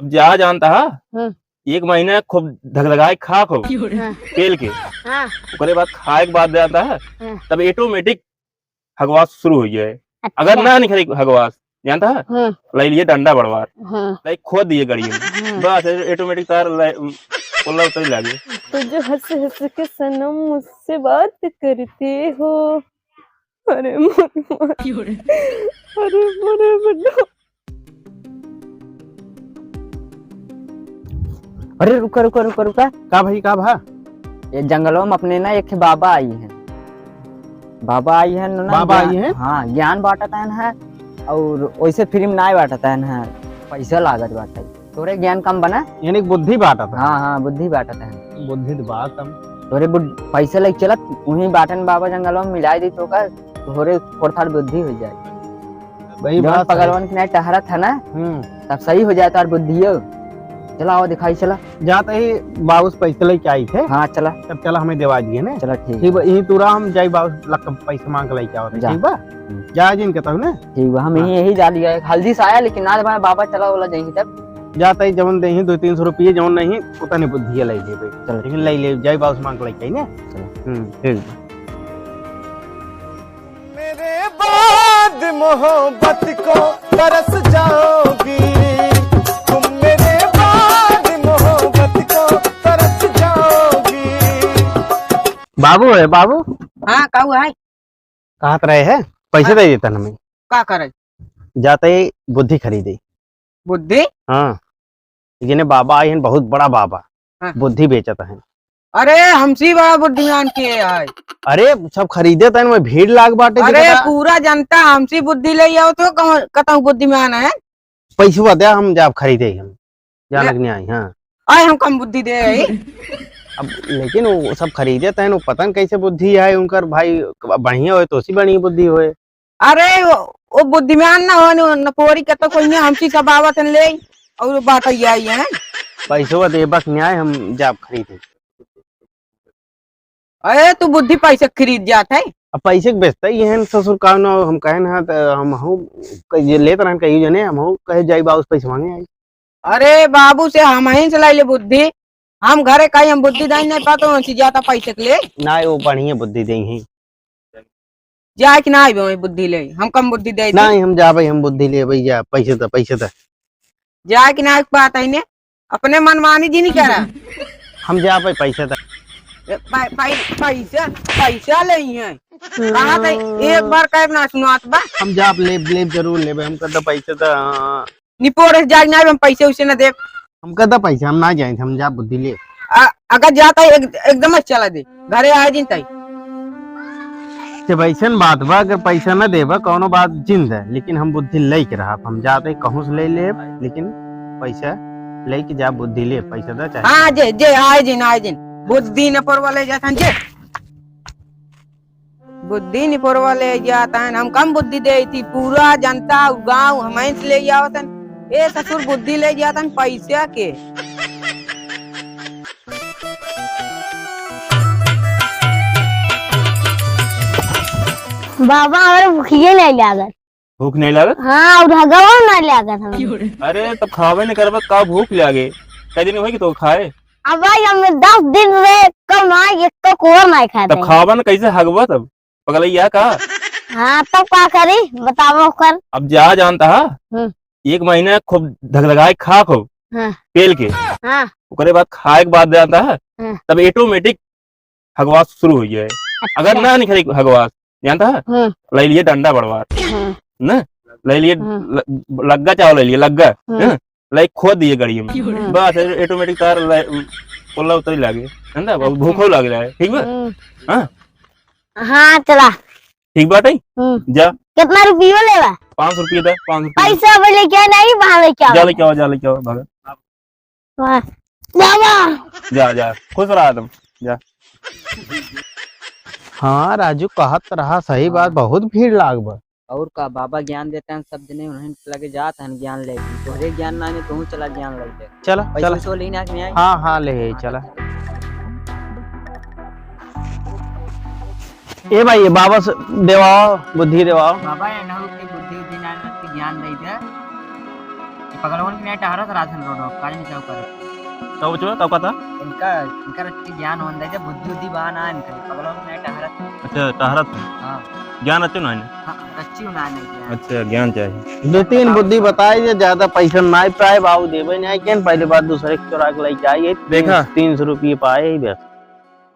अब जा जानता है। एक महीना खूब धगधगाए खा खूब पेल के ओकरे बाद खाए के बाद जाता है तब ऑटोमेटिक हगवास शुरू हो जाए। अगर ना निकले हगवास जानता है लाई लिए डंडा बड़वार लाई खोद दिए गड़ी में बस ऑटोमेटिक तार उल्ला उतर लागे। तो जो हंस हंस के सनम मुझसे बात करते हो। अरे अरे बड्डो। अरे रुका रुका रुका रुका का भाई का भा ये जंगलों में अपने ना एक बाबा आई है। बाबा आई है ना बाबा आई है हाँ ज्ञान बांटता है और वैसे फ्री में ना बांटता है पैसा लागत बांटा तोरे ज्ञान कम बना यानी बुद्धि बांटा था। हाँ हाँ बुद्धि बांटता है बुद्धि बात हम तोरे पैसा लेके चलत वहीं बांटन बाबा जंगलों में मिलाई दी तो का तोरे थोड़ा थोड़ा बुद्धि हो जाए। वही बात पगलवन के नहीं टहरा था ना तब सही हो जाए तार बुद्धि। चला आओ दिखाई चला जाते ही बाबूस पैसे लेके आई थे। हाँ चला तब चला हमें देवा दिए ना। चला ठीक यही तुरा हम जाई बाबूस लक पैसे मांग के लेके आवत ठीक बा जा जिन कहता हूं ना ठीक बा हम यही जा लिया हल्दी से आया लेकिन ना बाबा चला बोला जाएंगे तब जाते ही जवन देही 200-300 रुपये जवन नहीं उतने बुद्धि ले जेबे। चल लेकिन ले ले जाई बाबूस मांग के लेके आई ना। ठीक मेरे बाद मोहब्बत को तरस जाओगी तुम मेरे बाद मोहब्बत को तरस जाओगी। बाबू है बाबू हाँ काऊ है कहत रहे है पैसे दे देता हमें का करे जाते ही बुद्धि खरीदे बुद्धि। हाँ लेकिन बाबा आई है बहुत बड़ा बाबा हाँ। बुद्धि बेचता है। अरे हमसी बड़ा बुद्धिमान के है। अरे सब खरीदे तन में भीड़ लाग बाटे अरे पूरा जनता हमसी बुद्धि ले आओ तो कहूँ बुद्धिमान है। पैसा दे हम जाब खरीदे हम जानक नहीं आई। हाँ आए हम कम बुद्धि दे अब लेकिन वो सब खरीदे तन पता न कैसे बुद्धि है उनकर भाई बढ़िया हो तो उसी बढ़िया बुद्धि होए। अरे वो बुद्धिमान ना हो नपोरी के तो कोई नहीं हमसी सब आवत ले और बात आई है पैसा दे बस न्याय हम जाब खरीदे। अरे तू बुद्धि पैसे खरीद जात है। अब पैसे के बेचता ही है ससुर का न हम कहे ना हम ये लेते रहन कही जने हम कहे जाई बाबू पैसे मांगे आई। अरे बाबू से हम ही चला ले बुद्धि हम घरे कहीं हम बुद्धि दाई नहीं पाते जाता पैसे के ले ना वो बढ़िया बुद्धि दे ही जाए कि ना बुद्धि ले हम कम बुद्धि दे ना हम जा भाई हम बुद्धि ले भैया पैसे तो जाए कि ना बात है ने अपने मनमानी जी नहीं करा हम जा भाई पैसे तो पैसा ले है कहा था एक बार कह ना सुनात बा हम जाब ले जरूर लेबे हम कहता पैसे तो निपोरे जाए ना हम पैसे उसे ना दे हम कहता पैसे हम ना जाए हम जा बुद्धि ले अगर जाता है एकदम चला दे घरे आ जिन तई वैसन बात बा अगर पैसा न देबा कोनो बात जिंद है लेकिन हम बुद्धि ले के रहा हम जाते कहूं से ले लेकिन पैसा ले के जा बुद्धि ले पैसा दा चाहे। हाँ जे आए जिन बुद्धि न पर वाले जाता जे बुद्धि न पर वाले जाता है हम कम बुद्धि दे थी पूरा जनता गांव हमें से ले आवतन ए ससुर बुद्धि ले जाता पैसा के। बाबा हमारे भूखिए नहीं लागत। भूख नहीं लागत। हाँ और हगवा नहीं लागत हमें। अरे तब खावे नहीं करबत का भूख लागे कई दिन होई कि तो खाए। अब भाई हमने 10 दिन में कम ना एक तो कोर नहीं खाते तब खावा न कैसे हगवा तब पगलैया का। हाँ तब क्या करी बताओ कर। अब जा जानता है एक महीना खूब धगधगाए खा खूब पेल के ओकरे बाद खाए के बाद जानता है तब ऑटोमेटिक हगवास शुरू हो जाए। अगर ना निकले हगवास जानता है ले लिए डंडा बड़वार न ले लिए लग्गा चावल ले लिए लग्गा लाई खोद दिए गड़ी में बस ऑटोमेटिक तार उल्ला उतर लागे है भूखो लग रहा है। ठीक बा हाँ चला ठीक बात है जा कितना रुपया लेवा 500 रुपये दे 500 पैसा बोले क्या नहीं बाहर क्या जा लेके आओ भगत जा खुश रहा तुम जा। हाँ राजू कहत रहा सही बात बहुत भीड़ लाग बा और का बाबा ज्ञान देते हैं सब जने उन्हें लगे जाते हैं ज्ञान ले तोहरे ज्ञान ना में तू चला ज्ञान ले चला पैसा तो लेना कि नहीं। हाँ ले चला ए भाई बाबा से देवाओ बुद्धि देवाओ बाबा ये ना बुद्धि ज्ञान दे दे पगलवन की नाइट हरत राजन रोड काज नहीं चौक कर कब चो कब पता इनका रत्ती ज्ञान होंदा है बुद्धि बुद्धि बहाना इनका पगलवन की नाइट हरत अच्छा टहरत हां ज्ञान अच्छो ना हां अच्छी होना नहीं अच्छा ज्ञान चाहिए। दो तीन बुद्धि बताई जे ज्यादा पैसा ना पाए बाबू देवे नहीं केन पहले बात दूसरे के चोरा के लेके आई देखा? 300 रुपये पाए ही बस।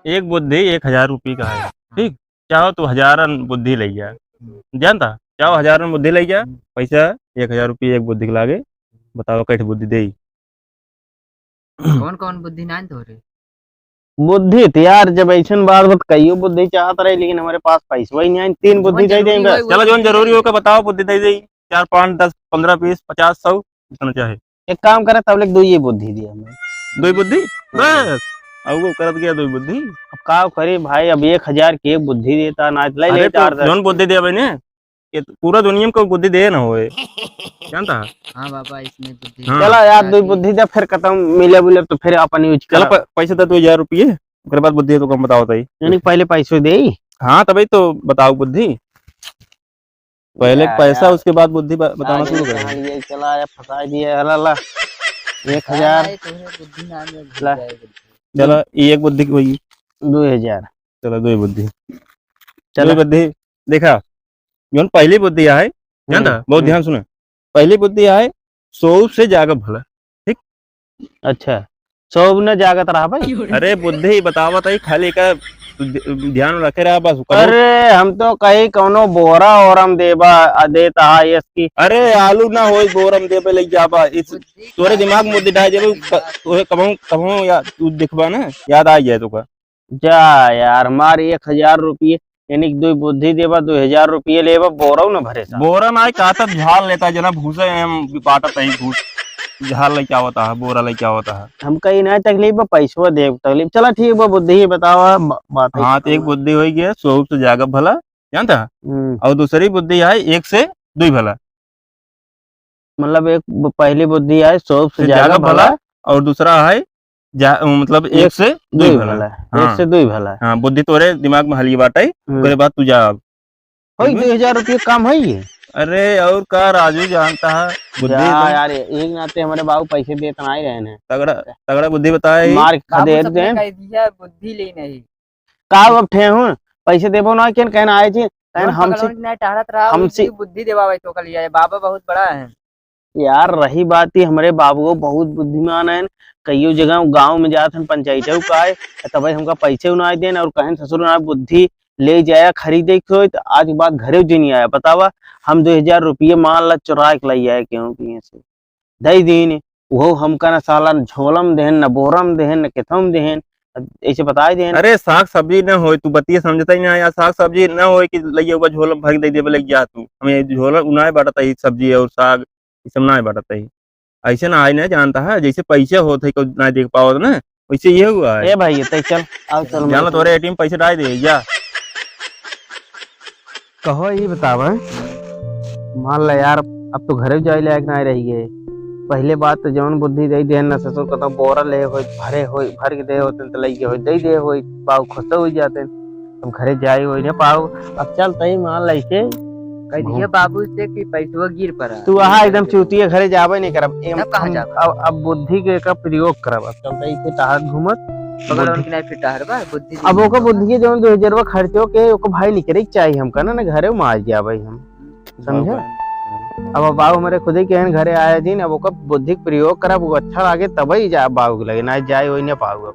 एक बुद्धि 1000 रुपये का है, ठीक। चाहो तो 1000 बुद्धि ले जा, जानता चाहो 1000 बुद्धि ले जा, पैसा 1000 रुपये एक बुद्धि के लागे, बताओ कैठ बुद्धि दे। कौन कौन बुद्धि ना तो रे बुद्धि तो यार जब ऐसा बात कईयो बुद्धि चाहत रहे लेकिन हमारे पास पैसा ही नहीं है, 3 बुद्धि दे देंगे बस। चलो जो जरूरी होगा बताओ बुद्धि दे दे, 4 5 10 15 20 50 100 जितना चाहे। एक काम करे तब लेके 2 ये बुद्धि दिया हमें। 2 बुद्धि बस अब वो करत गया 2 बुद्धि। अब का करे भाई, अब 1000 की एक बुद्धि देता ना ले अरे ले तो 4 जौन बुद्धि दे ने ये पूरा दुनिया में कोई बुद्धि दे ना होए, जानता। हां बाबा इसमें बुद्धि हाँ। चला यार 2 बुद्धि दे फिर खत्म मिले बुले तो फिर अपन यूज चलो कर। पैसे दे 1000 रुपये, उसके बाद बुद्धि तो कम बताओ तई। यानी पहले पैसे दे हाँ तभी तो बताओ बुद्धि, पहले यार, पैसा यार। उसके बाद बुद्धि बताना शुरू कहाँ करें। लिए चला या फंसा दिए अल्लाह 1000 बुद्धि ना ला। चलो ये एक बुद्धि की वही, 2000 चलो 2 बुद्धि, चलो। 2 बुद्धि देखा। जौन पहली बुद्धि आए जानता, बहुत ध्यान सुने, पहली बुद्धि आए 100 से जागा भला, ठीक। अच्छा 100 न जागत रहा भाई। अरे बुद्धि बतावा तई खाली का ध्यान रखे रहा बस। अरे हम तो कहीं कोनो बोरा और हम देबा देता है इसकी। अरे आलू ना होई बोरम देबे लग जाबा, इस तोरे दिमाग में बुद्धि डाल जेबे तोहे कबहू या तू दिखबा ना याद आ जाए तो। जा यार मार 1000 रुपये यानी 2 बुद्धि देबा 2000 रुपये लेबा बोरा न भरे सा। बोरा ना काता झाल लेता जना भूसा हम बाटा तई भूस झाल लेके आवता है, बोरा लेके आवता है। हम कहीं ना तकलीफ पैसो दे तकलीफ चला ठीक बा बुद्धि बतावा बात। हाँ तो एक बुद्धि हो गया 100 से जागा भला, जानता। हम्म, और दूसरी बुद्धि है 1 से 2 भला, मतलब एक पहली बुद्धि है 100 से से जागा जागा भला भला, और दूसरा है मतलब 1 से 2 2 भला। भला। हाँ। 1 से 2 भला। हाँ बुद्धि तोरे दिमाग में हली बाटे, उसके बाद तू जा। होई 2000 रुपये कम है ये। अरे और का राजू जानता है बुद्धि जा तो यार एक नाते हमारे बाबू पैसे देते ना ही रहे हैं तगड़ा तगड़ा बुद्धि बताए। मार खदे बाबू दे सबने कह दिया बुद्धि ले नहीं का अब ठेहू पैसे देबो ना केन कहना आए छी कहन हमसे नाइट हरत रहा हमसे- बुद्धि देवा भाई तो कल लिया बाबा बहुत बड़ा है। यार रही बात ही हमारे बाबू बहुत बुद्धिमान है, कईयो जगह गांव में जात हन पंचायत का है तब हमका पैसे उनाए देन और कहन ससुर ना बुद्धि ले जाया खरीदे को तो आज बात घरे जी नहीं आया बतावा। हम 2000 रुपये मान ला चुरा के लाई आए क्यों पिए से दई दिन वो हमका ना साला झोलम देहन न बोरम देहन न केथम देहन ऐसे बताए देहन। अरे साग सब्जी न होए तू बतिया समझता ही ना यार, साग सब्जी न होए कि लइए हुआ झोला भर के दे देबे लग जा तू हमें झोला उनाए बाटता ही सब्जी और साग ये सब ना बाटता ही ऐसे ना आए ना जानता है जैसे पैसे होते को ना देख पाओ ना वैसे ये हुआ है। ए भाई तई चल आओ चल जान तोरे एटीएम पैसे डाल दे जा। कहो ये बतावा मान ला यार अब तो घरे जाए लायक ना रही है। पहले बात तो जवन बुद्धि दे दे ना ससुर कतो बोरा ले होय भरे होय भर के दे होते तो लई के होय दे दे होय पाऊ खुश हो जाते हम घरे जाए होय ना पाऊ। अब चल तई मान ला के कह दिया बाबू से कि पैसा गिर पड़ा तू वहां एकदम चूतिया घरे जाबे नहीं करब तब कहाँ जाबे? अब बुद्धि के का प्रयोग करब। अब चल तई के टाहत घूमत पकड़ उनकी नहीं फिर टहरबा बुद्धि अब ओका बुद्धि के जवन 2000 खर्चो के ओका भाई निकरे के चाहिए हमका ना घरे में आ जा भाई हम समझे। अब बाबू हमारे खुद ही कहन घरे आया दिन अब ओका बुद्धि के प्रयोग करब वो अच्छा लागे तब ही जा बाबू के लगे ना जाए वही ना पाऊ।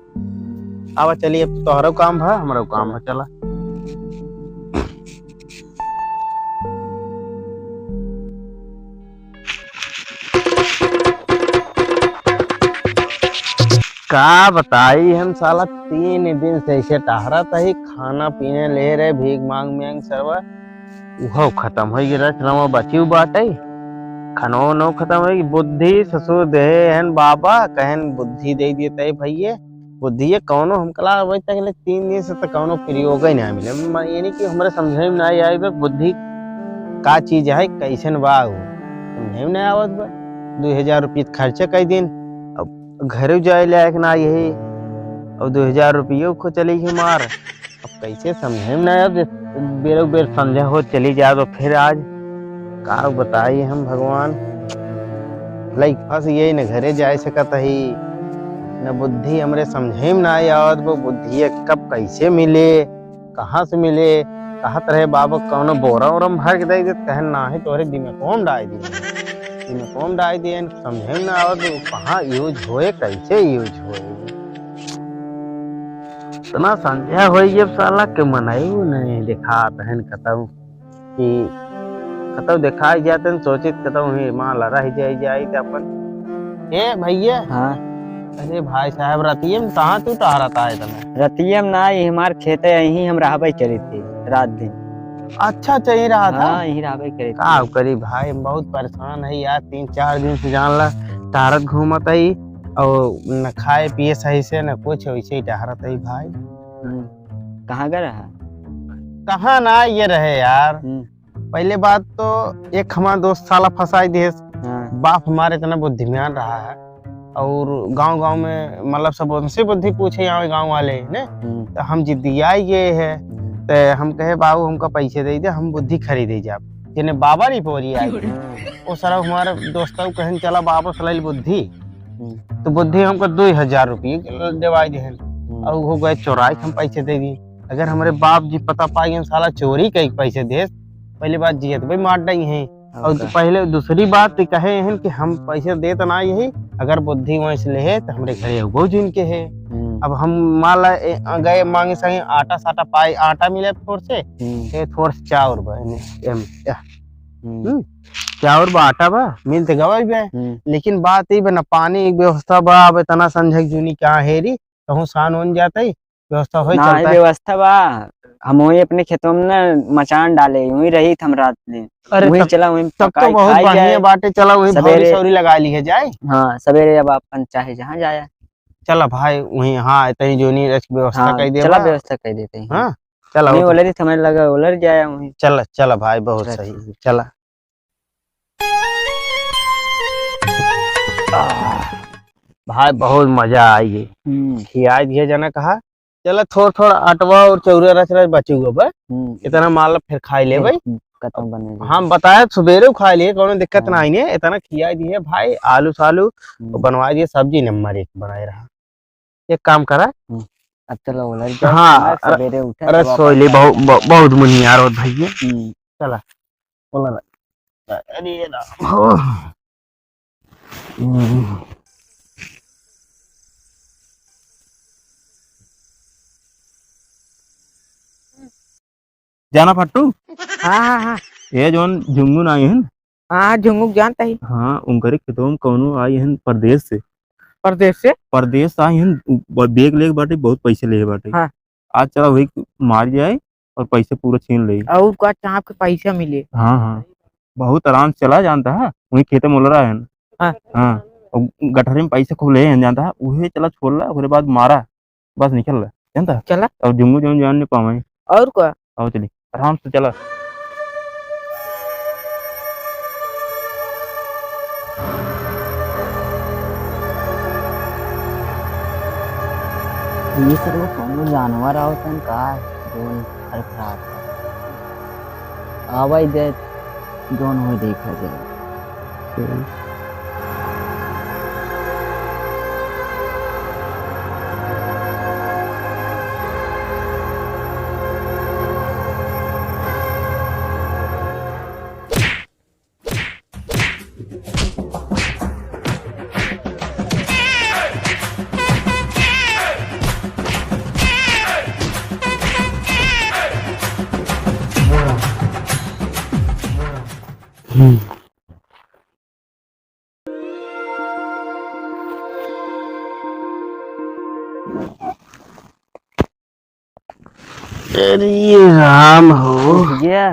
अब चलिए अब तोहरो काम भा हमारो काम है चला। का बताई हम साला 3 दिन से ऐसे टहरत है खाना पीने ले रहे भीख मांग मांग सरवा वो खत्म हो गया चलो बची बाटे खानो नो खत्म हो बुद्धि ससुर दे हन बाबा कहन बुद्धि दे देते भैया बुद्धि कौनो हम कला अभी तक 3 दिन से तो कौनो प्रयोग ही नहीं मिले यानी कि हमारे समझे में नहीं आई बुद्धि का चीज है कैसन बा समझे में नहीं आवत बा। 2000 रुपये खर्चा कई दिन घर जाए लायक ना यही और 2000 रुपये को चली गई मार। अब कैसे समझे ना अब बेरो बेर समझा हो चली जाए तो फिर आज का बताइए हम भगवान लाइक फंस गई न घरे जाए सकत ही न बुद्धि हमरे समझे में ना आवत वो बुद्धि कब कैसे मिले कहाँ से मिले कहत रहे बाबा कौनो बोरा वोरम भर के दे कहन ना है तोरे दिमाग डाल दिए समझे में ना आवत वो कहाँ यूज होए कैसे यूज होए इतना संध्या हो जब साला के मनाई नहीं दिखा तहन खत्म कि खत्म दिखा जाते सोचित खत्म ही मां लड़ा ही जाई तो अपन ए भैया हाँ अरे भाई साहब रतियम कहाँ तू टहरता है तने रतियम ना ये हमार खेत है, यहीं हम रहबे करे थे रात दिन। अच्छा चाहिए रहा था हाँ यहीं रहबे करे थे। का करी भाई हम बहुत परेशान है यार 3-4 दिन से जान ला टहरत घूमत है और न खाए पिए सही से न कुछ वैसे ही टहरत है भाई। कहाँ गया रहा? कहाँ ना ये रहे यार पहले बात तो एक हमारा दोस्त साला फंसाई दिए बाप हमारे इतना बुद्धिमान रहा है और गांव में मतलब सब उनसे बुद्धि पूछे यहाँ गांव वाले ने तो हम जिद्दिया ये है तो हम कहे बाबू हमका पैसे दे दे हम बुद्धि खरीदे जा जिन्हें बाबा नहीं पोरी आई वो सारा हमारे दोस्तों कहन चला बाबा सलाई बुद्धि तो बुद्धि हमको 2000 रुपये देवाई दे और वो गए चोराई हम पैसे दे दी। अगर हमारे बाप जी पता पाए साला चोरी कई पैसे दे पहली बात जियत भाई मार डाई है और पहले दूसरी बात कहे हैं कि हम पैसे दे तो ना यही अगर बुद्धि वहीं से ले तो हमारे घरे वो जिनके है अब हम मान ला गए मांगे संगे आटा साटा पाए आटा मिले थोड़ से चाउर चाउर बा आटा बा मिलते गवा लेकिन बात ही न पानी व्यवस्था बा अब इतना संझक जूनी क्या हेरी कहूँ सान होन जाता ही व्यवस्था हो व्यवस्था बा हम वही अपने खेतों में ना मचान डाले वही रही हम रात में वही चला वही तब तो बहुत बढ़िया बाटे चला वही भौरी सौरी लगा ली है जाए। हाँ सवेरे अब अपन चाहे जहाँ जाया चला भाई वही हाँ इतनी जोनी व्यवस्था कर दे चला व्यवस्था कर देते हैं। हाँ चला ओलर समझ लगा ओलर जाया वही चला भाई बहुत सही चला भाई बहुत मजा आई खिया दिया जाना कहा चला थोड़ा आटवा और चौरा रच बचूगा भाई इतना माल फिर खाई ले भाई खत्म बने हम बताया सवेरे खा लिए कोनो दिक्कत ना आई है इतना खिया दिए भाई आलू सालू बनवा दिए सब्जी नंबर 1 बनाए रहा एक काम करा अब चलो ओलर हाँ सवेरे उठे अरे सोइले बहुत मुनियार होत भैया चला बोला अरे जाना फट्टू हाँ ये जोन झुंगुन आई है हाँ झुंगुक जानता ही हाँ उनकरे खेतों में कौनो आई है परदेश से आई है बेग ले बाटे बहुत पैसे ले बाटे हाँ। आज चला वही मार जाए और पैसे पूरा छीन ले और का चाप के पैसा मिले। हाँ बहुत आराम से चला जानता है वही खेते में उलरा है हाँ और गठरी में पैसे खूब ले जानता है वही चला छोड़ ला उसके बाद मारा बस निकल रहा जानता चला और झुंगू जो जान नहीं पावे और क्या आओ चली आराम से चला ये सर वो कौन जानवर आवतन का जोन खरखरात आवाज दे जोन हो देखा जाए अरे राम हो गया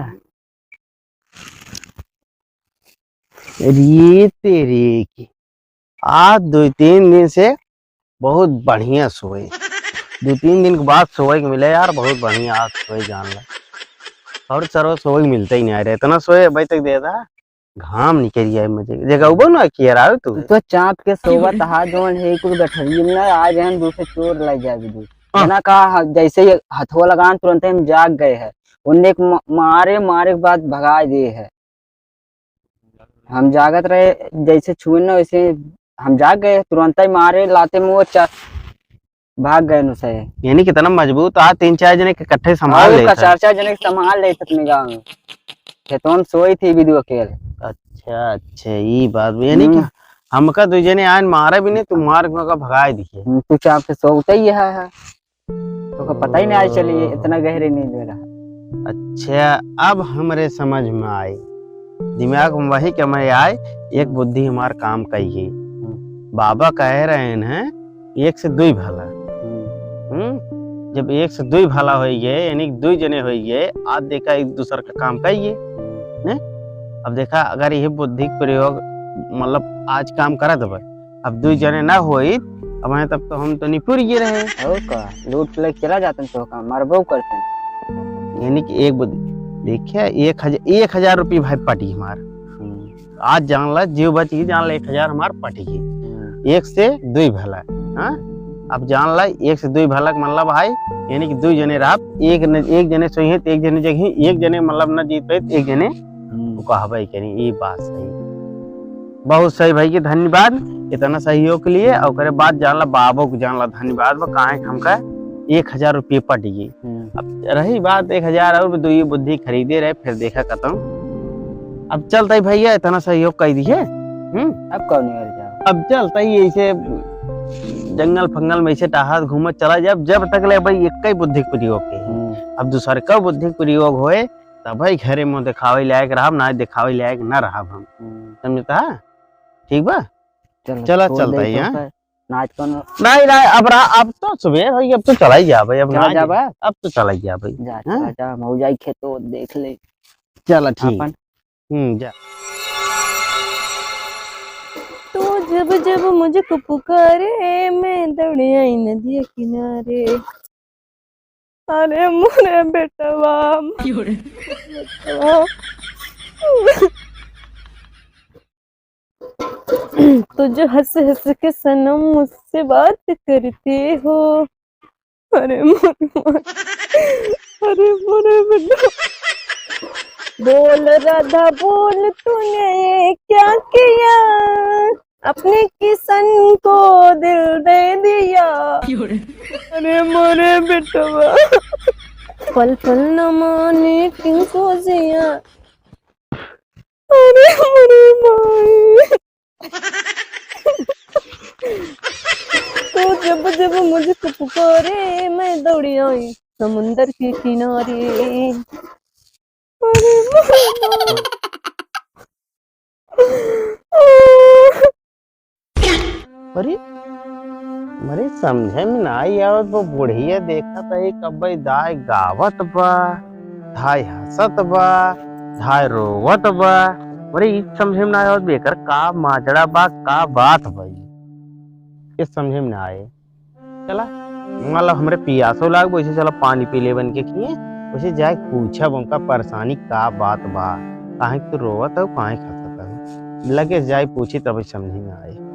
अरे तेरे की आज 2-3 दिन से बहुत बढ़िया सोए 2-3 दिन के बाद सोए के मिले यार बहुत बढ़िया आज सोए जान ला और चरो सोए मिलता ही नहीं आ रहा इतना सोए अभी तक दे था घाम निकल गया मजे जगह उबो ना किया रहा तू तो चाप के सोवा तहा जोन है कुल गठरी में ना आज हम दूसरे चोर लग जाए दू ना कहा जैसे ही हथवा लगान तुरंत हम जाग गए हैं उनने मारे के बाद भगा दिए है हम जागत रहे, जैसे छुए ना वैसे हम जाग गए, तुरंत ही मारे लाते में वो भाग गए न से। यानी कितना मजबूत आ 3-4 जने के इकट्ठे संभाल ले। 4 जने संभाल ले अपने गाँव में, खेतों में सोई थी विदु अकेले। अच्छा अच्छा, ये बात यानी कि हमका 2 जने आन मारे भी नहीं, तुम मार के भगाए दिए। तू चाप से सोते ही है तो पता ही नहीं आज चली, इतना गहरे नहीं दे रहा। अच्छा, अब हमरे समझ में आए, दिमाग में वही के मैं आए, एक बुद्धि हमार काम कही। बाबा कह रहे हैं 1 से 2 भला। जब 1 से 2 भला हो गए, यानी 2 जने हो गए, आज देखा एक दूसरे का काम कहिए। अब देखा अगर यह बुद्धि प्रयोग मतलब आज काम करा दब, अब 2 जने ना होई, अब तब तो हम तो निपुर ये रहे। और का लूट लेके चला जाते तो का मरबो करते। यानी कि एक बुद्धि देखिए 1000 रुपये भाई पटी हमार, आज जान ला जीव बच गई, जान ला 1000 हमार पटी गई। 1 से 2 भला। हाँ, अब जान ला 1 से 2 भला मतलब भाई, यानी कि 2 जने रहा, एक जने सोई है, एक जने जगह, एक जने मतलब न जीत पे, एक जने कहबे करी। ये बात सही, बहुत सही भाई के धन्यवाद इतना सहयोग के लिए। और करे बात जान ला बाबू को जान ला धन्यवाद, काहे हमका 1000 रुपये पट गई। अब रही बात 1000 और 2 बुद्धि खरीदे रहे, फिर देखा खत्म। अब चलता ही भैया इतना सहयोग कर दिए। अब कौन अब चलता ही ऐसे जंगल फंगल में ऐसे टहल घूमत चला जाए, जब तक ले भाई एक ही बुद्धि प्रयोग के। अब दूसरे का बुद्धि प्रयोग होए तब भाई घरे में दिखावे लायक रहा, ना दिखावे लायक ना रहा हम, समझता। ठीक बा, चला चलता ही। नाच को नहीं अब तो सुबह भाई, अब तो चला ही जा भाई, अब ना जा, अब तो चला ही जा भाई। जा मौजाई खेतो देख ले। चला ठीक, जा। तो जब जब मुझको पुकारे, मैं दौड़े आई नदी किनारे। अरे मोरे बेटवा, तो जो हंस हंस के सनम मुझसे बात करते हो। अरे मोरे बेटा, बोल राधा बोल, तूने क्या किया, अपने किसन को दिल दे दिया। अरे मोरे बेटवा, पल पल न माने किनको जिया। अरे मोरे भाई, तो जब जब मुझको पुकारे, मैं दौड़ी आई समुंदर के किनारे। अरे मरे समझे में ना आई आवत, वो बुढ़िया देखा था एक अब्बई दाय गावत बा, धाय हंसत बा, धाय रोवत बा। अरे समझे में ना आवत बेकर का माजड़ा बा, का बात भाई, इस समझे में ना आए। चला मतलब हमरे पियासो लाग, वैसे चला पानी पी ले बन के किए, वैसे जाए पूछब उनका परेशानी का बात बा, काहे तो रोवत हो, काहे खसत हो, लगे जाए पूछी तब समझे में आए।